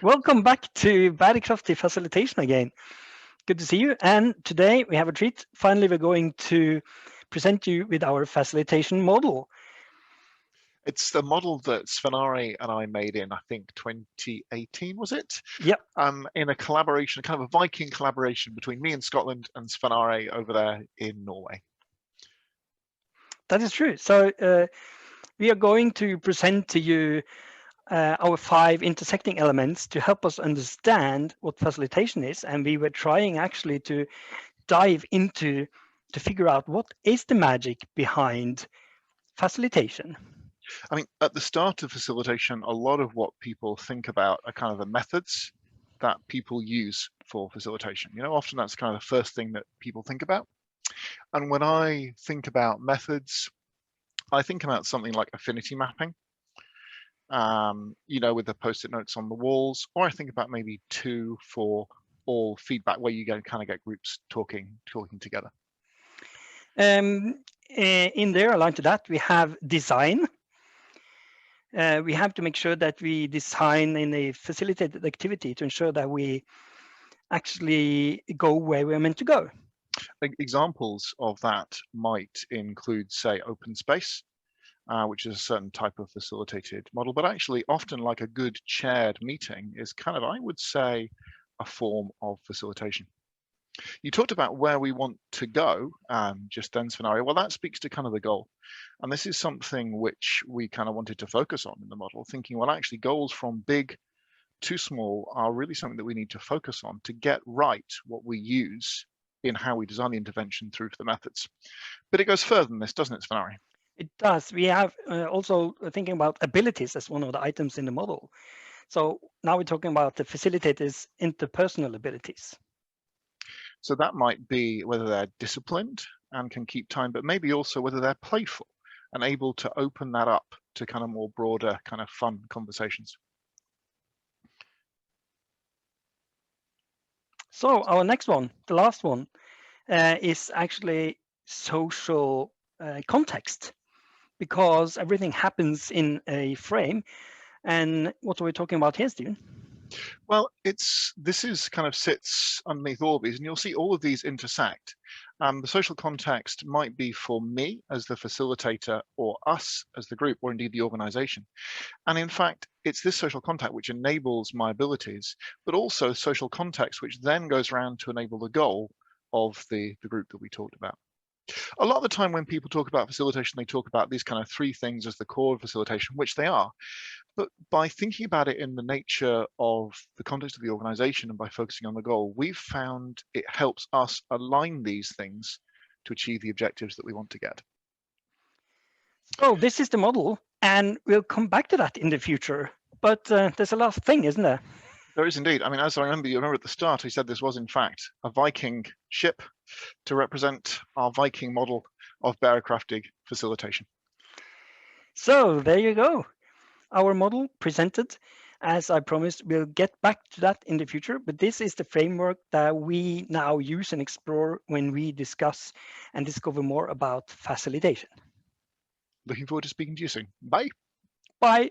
Welcome back to Bærekraftig facilitation again. Good to see you. And today we have a treat. Finally, we're going to present you with our facilitation model. It's the model that Svenari and I made in, I think, 2018, was it? Yep, In a collaboration, kind of a Viking collaboration between me in Scotland and Svenari over there in Norway. that is true. So we are going to present to you our 5 intersecting elements to help us understand what facilitation is. And we were trying actually to dive into to figure out what is the magic behind facilitation. I mean, at the start of facilitation, a lot of what people think about are kind of the methods that people use for facilitation. Often that's kind of the first thing that people think about. And when I think about methods, I think about something like affinity mapping, with the post-it notes on the walls, or I think about maybe 2 for all feedback, where you kind of get groups talking together. In there, aligned to that, we have design. We have to make sure that we design in a facilitated activity to ensure that we actually go where we're meant to go. Examples of that might include, say, open space, which is a certain type of facilitated model, but actually often, like a good chaired meeting, is kind of, I would say, a form of facilitation. You talked about where we want to go just then, Scenario. Well, that speaks to kind of the goal. And this is something which we kind of wanted to focus on in the model, thinking, well, actually goals from big to small are really something that we need to focus on to get right what we use in how we design the intervention through to the methods. But it goes further than this, doesn't it, Svenari? It does. We have also thinking about abilities as one of the items in the model. So now we're talking about the facilitators' interpersonal abilities. So that might be whether they're disciplined and can keep time, but maybe also whether they're playful and able to open that up to kind of more broader, kind of fun conversations. So our next one, the last one, is actually social context, because everything happens in a frame. And what are we talking about here, Stephen? Well, this is kind of sits underneath all of these, and you'll see all of these intersect. The social context might be for me as the facilitator, or us as the group, or indeed the organization. And in fact, it's this social contact which enables my abilities, but also social context which then goes around to enable the goal of the group that we talked about. A lot of the time when people talk about facilitation, they talk about these kind of 3 things as the core of facilitation, which they are. But by thinking about it in the nature of the context of the organization and by focusing on the goal, we've found it helps us align these things to achieve the objectives that we want to get. So this is the model, and we'll come back to that in the future. But there's a last thing, isn't there? There is indeed. I mean, as you remember at the start, I said this was in fact a Viking ship to represent our Viking model of Bærekraftig facilitation. So there you go. Our model presented. As I promised, we'll get back to that in the future, but this is the framework that we now use and explore when we discuss and discover more about facilitation. Looking forward to speaking to you soon. Bye. Bye.